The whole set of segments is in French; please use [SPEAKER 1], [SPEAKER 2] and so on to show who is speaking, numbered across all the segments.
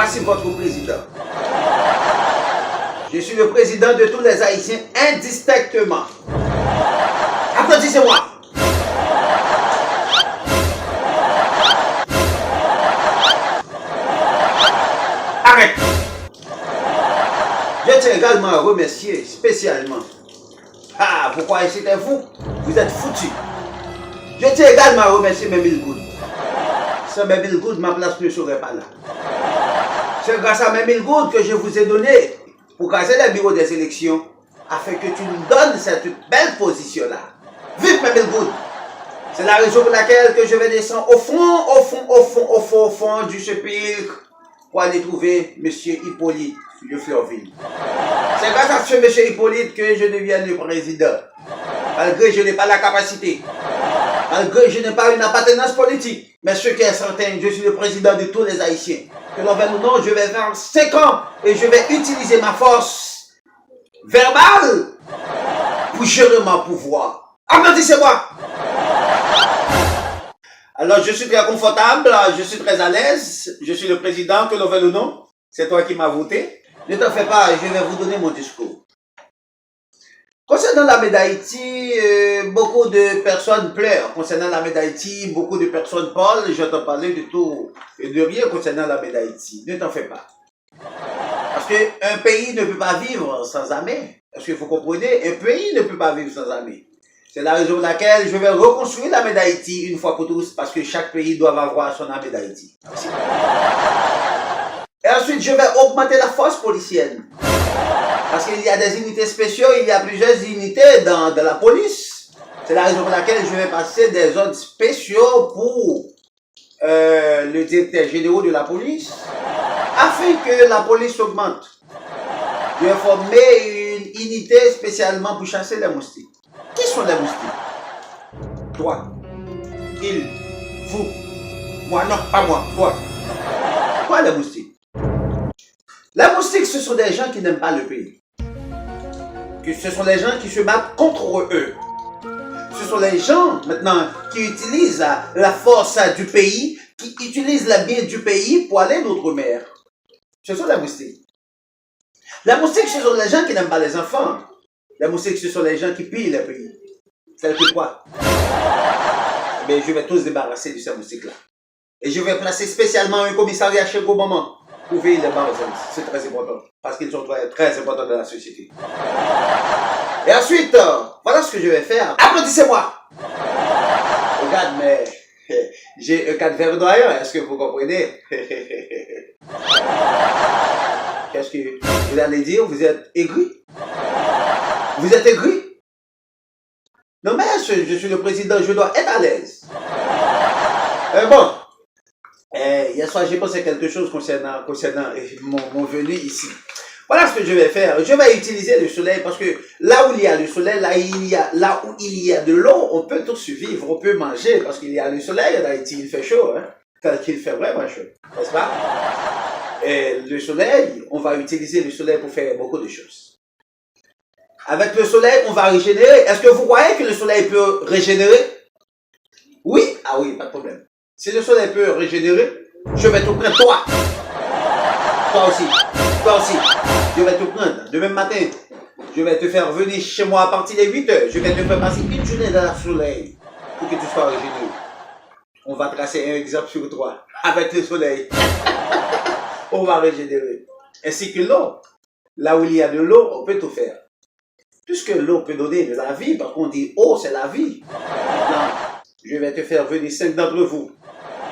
[SPEAKER 1] Voici votre président. Je suis le président de tous les Haïtiens indistinctement. Applaudissez-moi. Arrête. Je tiens également à remercier spécialement. Ah, pourquoi c'était vous? Vous êtes foutus. Je tiens également à remercier Memil Good. Sans Memil Good, ma place ne serait pas là. C'est grâce à Memil Good que je vous ai donné pour casser le bureau des élections afin que tu nous donnes cette belle position-là. Vive Memil Good! C'est la raison pour laquelle que je vais descendre au fond du sépulcre pour aller trouver M. Hippolyte de Fleurville. C'est grâce à ce M. Hippolyte que je deviens le président. Malgré que je n'ai pas la capacité. Malgré que je n'ai pas une appartenance politique. Mais ce qui est certain, je suis le président de tous les Haïtiens. Que l'on veuille ou non, je vais faire 5 ans et je vais utiliser ma force verbale pour gérer mon pouvoir. Applaudissez-moi! Alors, je suis très confortable, je suis très à l'aise, je suis le président, que l'on veuille ou non. C'est toi qui m'as voté. Ne t'en fais pas, je vais vous donner mon discours. Concernant l'armée d'Haïti, beaucoup de personnes pleurent. Concernant l'armée d'Haïti, beaucoup de personnes parlent. J'entends parler de tout et de rien concernant l'armée d'Haïti. Ne t'en fais pas. Parce qu'un pays ne peut pas vivre sans armée. Est-ce que vous comprenez? Un pays ne peut pas vivre sans armée. C'est la raison pour laquelle je vais reconstruire l'armée d'Haïti une fois pour tous, parce que chaque pays doit avoir son armée d'Haïti. Et ensuite, je vais augmenter la force policière. Parce qu'il y a des unités spéciales, il y a plusieurs unités dans la police. C'est la raison pour laquelle je vais passer des ordres spéciaux pour le directeur général de la police, afin que la police augmente. Je vais former une unité spécialement pour chasser les moustiques. Qui sont les moustiques? Toi, il, vous, moi, non, pas moi, toi. Quoi les moustiques? Les moustiques, ce sont des gens qui n'aiment pas le pays. Ce sont les gens qui se battent contre eux. Ce sont les gens, maintenant, qui utilisent la force du pays, qui utilisent la bien du pays pour aller d'outre-mer. Ce sont les moustiques. Les moustiques, ce sont les gens qui n'aiment pas les enfants. Les moustiques, ce sont les gens qui pillent le pays. C'est que quoi? Mais je vais tous débarrasser de ces moustiques-là. Et je vais placer spécialement un commissariat chez au moment pour veiller les barres. C'est très important. Parce qu'ils sont très, très importants dans la société. Et ensuite, voilà ce que je vais faire. Applaudissez-moi! Regarde, mais j'ai un cadre verdoyant. Est-ce que vous comprenez? Qu'est-ce que vous allez dire? Vous êtes aigri? Vous êtes aigri? Non, mais je suis le président, je dois être à l'aise. Bon. Hier soir, j'ai pensé quelque chose concernant mon venu ici. Voilà ce que je vais faire. Je vais utiliser le soleil parce que là où il y a le soleil, là où il y a de l'eau, on peut tous survivre, on peut manger parce qu'il y a le soleil en Haïti, il fait chaud, hein. Tel qu'il fait vraiment chaud, n'est-ce pas? Et le soleil, on va utiliser le soleil pour faire beaucoup de choses. Avec le soleil, on va régénérer. Est-ce que vous croyez que le soleil peut régénérer? Oui? Ah oui, pas de problème. Si le soleil peut régénérer, je vais te prendre toi. Toi aussi. Toi aussi. Je vais te prendre. Demain matin, je vais te faire venir chez moi à partir des 8 heures. Je vais te faire passer une journée dans le soleil pour que tu sois régénéré. On va tracer un exemple sur toi. Avec le soleil. On va régénérer. Ainsi que l'eau. Là où il y a de l'eau, on peut tout faire. Puisque l'eau peut donner de la vie, parce qu'on dit eau, c'est la vie. Maintenant, je vais te faire venir 5 d'entre vous.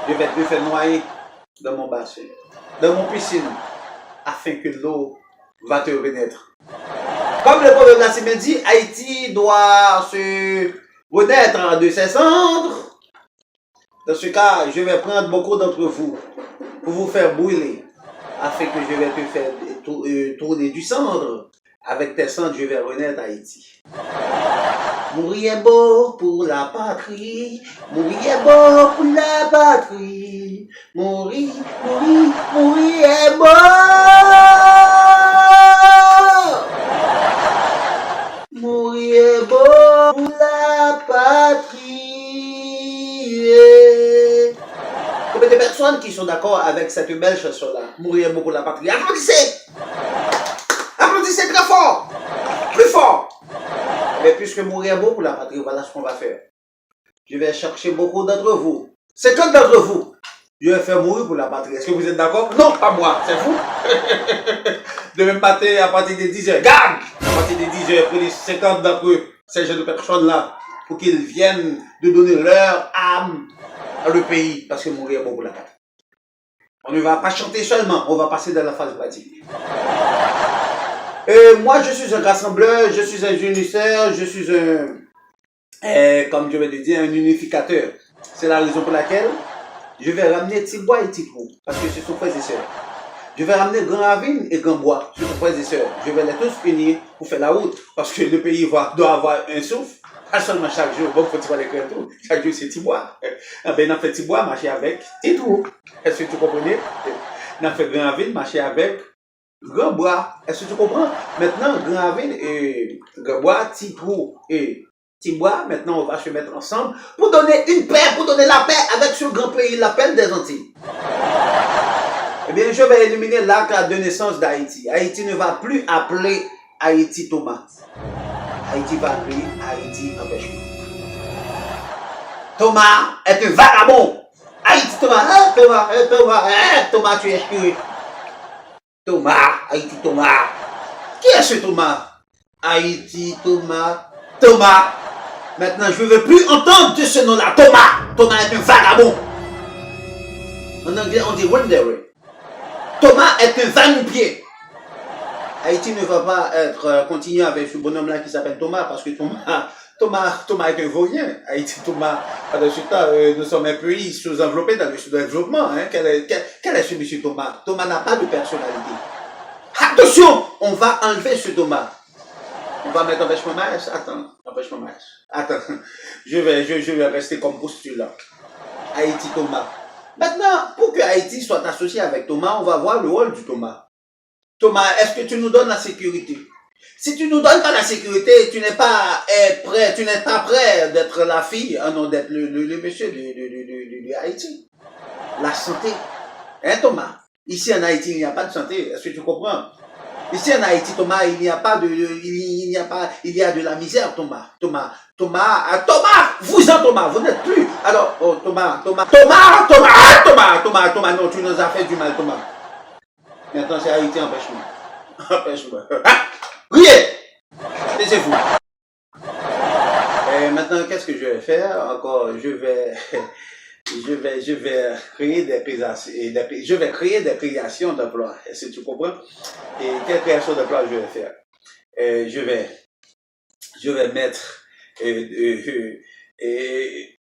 [SPEAKER 1] Je vais te faire noyer dans mon bassin, dans mon piscine, afin que l'eau va te renaître. Comme le proverbe la semaine dit, Haïti doit se renaître de ses cendres. Dans ce cas, je vais prendre beaucoup d'entre vous pour vous faire brûler, afin que je vais te faire tourner du cendre. Avec tes cendres, je vais renaître Haïti. Mourir est beau pour la patrie. Mourir est beau pour la patrie. Mourir est beau. Mourir est beau pour la patrie. Combien de personnes qui sont d'accord avec cette belle chanson-là. Mourir pour la patrie. Applaudissez! Applaudissez très fort! Plus fort! Mais puisque mourir pour la patrie, voilà ce qu'on va faire. Je vais chercher beaucoup d'entre vous. 50 d'entre vous. Je vais faire mourir pour la patrie. Est-ce que vous êtes d'accord? Non, pas moi. C'est fou. Demain matin, à partir des 10h. Garde! À partir des 10h, prenez 50 d'entre eux, ces jeunes personnes-là, pour qu'ils viennent de donner leur âme à le pays. Parce que mourir pour la patrie. On ne va pas chanter seulement. On va passer dans la phase pratique. Moi, je suis un rassembleur, je suis un unisseur, je suis comme je vais le dire, un unificateur. C'est la raison pour laquelle je vais ramener Tibois et Titrou, parce que ce sont frères et sœurs. Je vais ramener Grand Ravine et Grand Bois, ce sont frères et sœurs. Je vais les tous unir pour faire la route, parce que le pays doit avoir un souffle. Pas seulement chaque jour, bon, faut aller faire tout. Chaque jour, c'est Tibois. Ben, on a fait Tibois, marcher avec Titrou. Est-ce que tu comprenez? On a fait Grand Ravine, marcher avec Grand Bois. Est-ce que tu comprends? Maintenant, Grand Ravine et Grand Bois, Titrou et Tibois, maintenant on va se mettre ensemble pour donner une paix, pour donner la paix avec ce grand pays, la paix des Antilles. Eh bien, je vais éliminer l'acte de naissance d'Haïti. Haïti ne va plus appeler Haïti Thomas. Haïti va appeler Haïti empêchement. Thomas est un vagabond. Haïti Thomas, Thomas, tu es inspiré. Thomas, Haïti Thomas. Qui est ce Thomas? Haïti Thomas. Thomas. Maintenant, je ne veux plus entendre de ce nom-là. Thomas. Thomas est un vagabond. En anglais, on dit wanderer. Thomas est un va-nu-pied. Haïti ne va pas continuer avec ce bonhomme-là qui s'appelle Thomas, parce que Thomas est un vaurien. Haïti, Thomas, pendant ce temps, nous sommes un pays sous-enveloppé dans le sous-développement. Hein. Quel est ce monsieur Thomas? Thomas n'a pas de personnalité. Attention, on va enlever ce Thomas. On va mettre empêchement maïs. Empêchement maïs. Attends, je vais rester comme postulat. Haïti, Thomas. Maintenant, pour que Haïti soit associé avec Thomas, on va voir le rôle du Thomas. Thomas, est-ce que tu nous donnes la sécurité? Si tu nous donnes pas la sécurité, tu n'es pas prêt d'être la fille, non, d'être le monsieur de Haïti. La santé. Hein, Thomas? Ici en Haïti, il n'y a pas de santé. Est-ce que tu comprends? Ici en Haïti, Thomas, il y a de la misère, Thomas. Thomas, vous n'êtes plus. Alors, oh, Thomas, non, tu nous as fait du mal, Thomas. Maintenant, c'est Haïti, empêche-moi. Ah, riez! Taisez-vous. Maintenant, qu'est-ce que je vais faire? Encore, je vais créer des créations d'emplois. Est-ce que tu comprends? Et quelle création d'emplois je vais faire? Je vais mettre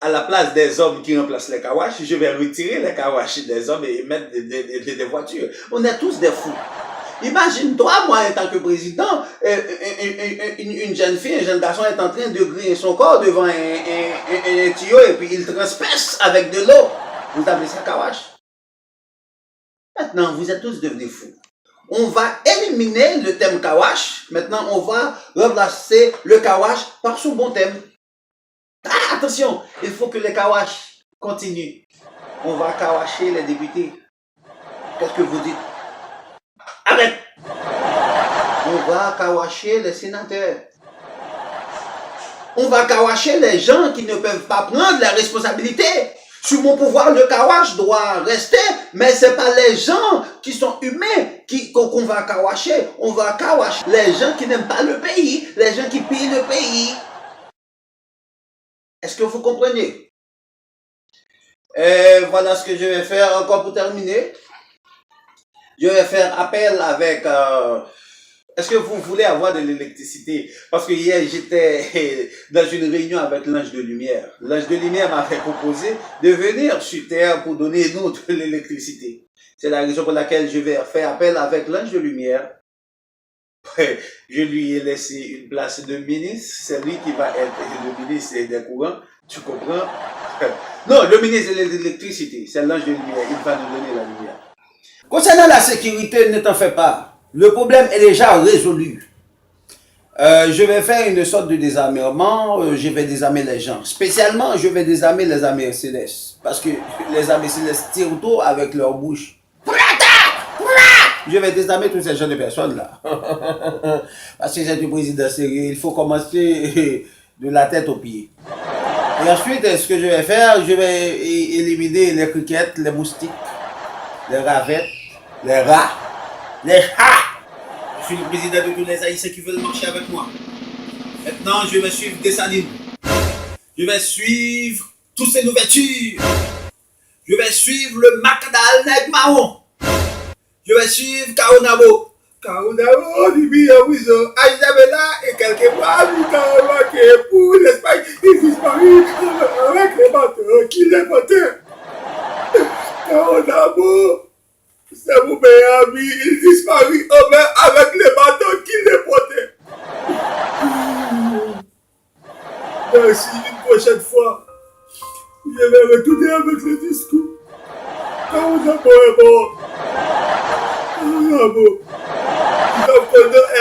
[SPEAKER 1] à la place des hommes qui remplacent les kawash, je vais retirer les kawash des hommes et mettre des voitures. On est tous des fous. Imagine-toi, moi, en tant que président, une jeune fille, un jeune garçon est en train de griller son corps devant un tuyau et puis il transperce avec de l'eau. Vous appelez ça kawash? Maintenant, vous êtes tous devenus fous. On va éliminer le thème kawash. Maintenant, on va remplacer le kawash par son bon thème. Ah, attention, il faut que les kawash continuent. On va kawasher les députés. Qu'est-ce que vous dites? Arrête! On va kawasher les sénateurs. On va kawasher les gens qui ne peuvent pas prendre la responsabilité. Sur mon pouvoir, le kawash doit rester, mais c'est pas les gens qui sont humains qu'on va kawasher. On va kawasher les gens qui n'aiment pas le pays, les gens qui pillent le pays. Est-ce que vous comprenez? Voilà ce que je vais faire encore pour terminer. Je vais faire appel avec... Est-ce que vous voulez avoir de l'électricité? Parce que hier, j'étais dans une réunion avec l'ange de lumière. L'ange de lumière m'avait proposé de venir sur Terre pour donner nous de l'électricité. C'est la raison pour laquelle je vais faire appel avec l'ange de lumière. Je lui ai laissé une place de ministre. C'est lui qui va être le ministre des courants. Tu comprends? Non, le ministre de l'électricité, c'est l'ange de lumière. Il va nous donner la lumière. Concernant la sécurité, ne t'en fais pas. Le problème est déjà résolu. Je vais faire une sorte de désarmement. Je vais désarmer les gens. Spécialement, je vais désarmer les armées Mercedes. Parce que les imbéciles les tirent tout avec leur bouche. Je vais désarmer tous ces gens de personnes là. Parce que c'est du président sérieux, il faut commencer de la tête aux pieds. Et ensuite, ce que je vais faire, je vais éliminer les criquettes, les moustiques, les ravettes, les rats, les chats. Je suis le président de tous les Haïtiens qui veulent marcher avec moi. Maintenant, je vais suivre Dessalines. Je vais suivre tous ces nourritures. Je vais suivre le Macadal Nègre Marron. Je vais suivre Kaonabo. Kaonabo, Bibi, Awizo, Aïsabella et quelque part, Kaonabo qui est pour l'Espagne. Il disparaît avec les bateaux qui les portaient. Kaonabo, c'est mon meilleur ami. Il disparaît avec les bateaux qui les portaient. Merci, une prochaine fois. Je vais retourner avec le discours. Kaonabo est mort. Kaonabo.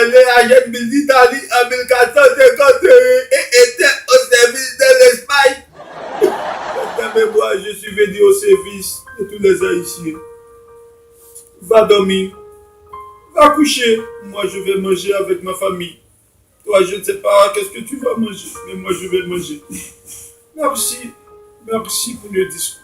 [SPEAKER 1] Elle est agent militaire en 1451 et était au service de l'Espagne. Mais moi, je suis venu au service de tous les Haïtiens. Va dormir. Va coucher. Moi, je vais manger avec ma famille. Toi, je ne sais pas qu'est-ce que tu vas manger, mais moi, je vais manger. Merci. Merci pour le discours.